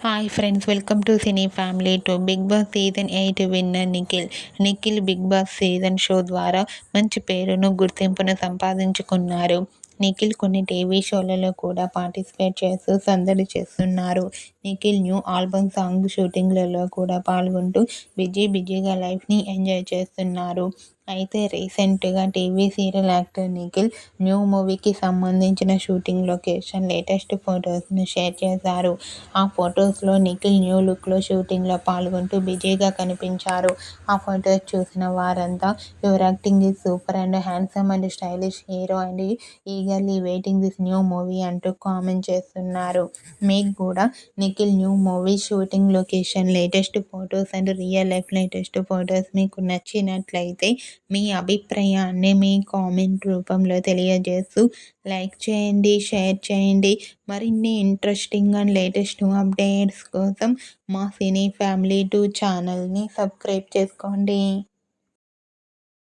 Hi friends, welcome to cine family. Bigg Boss season 8 winner Nikhil Bigg Boss season show ద్వారా మంచి పేరును, గుర్తింపును సంపాదించుకున్నారు. నిఖిల్ కొన్ని టీవీ షోలలో కూడా పార్టిసిపేట్ చేస్తూ సందడి చేస్తున్నారు. నిఖిల్ న్యూ ఆల్బమ్ సాంగ్ షూటింగ్లలో కూడా పాల్గొంటూ బిజీగా లైఫ్ని ఎంజాయ్ చేస్తున్నారు. అయితే రీసెంట్గా TV serial actor Nikhil new మూవీకి సంబంధించిన షూటింగ్ లొకేషన్ లేటెస్ట్ ఫొటోస్ను షేర్ చేశారు. ఆ ఫొటోస్లో నిఖిల్ న్యూ లుక్లో షూటింగ్లో పాల్గొంటూ బిజీగా కనిపించారు. ఆ ఫొటోస్ చూసిన వారంతా your acting is super and handsome and stylish hero and eagerly waiting this new movie అంటూ కామెంట్ చేస్తున్నారు. మీకు కూడా Nikhil new movie shooting location latest photos and real life latest photos మీకు నచ్చినట్లయితే మీ అభిప్రాయాన్ని మీ కామెంట్ రూపంలో తెలియజేస్తూ లైక్ చేయండి, షేర్ చేయండి. మరిన్ని ఇంట్రెస్టింగ్ అండ్ లేటెస్ట్ అప్డేట్స్ కోసం మా సినీ ఫ్యామిలీ 2 ఛానల్ని సబ్స్క్రైబ్ చేసుకోండి.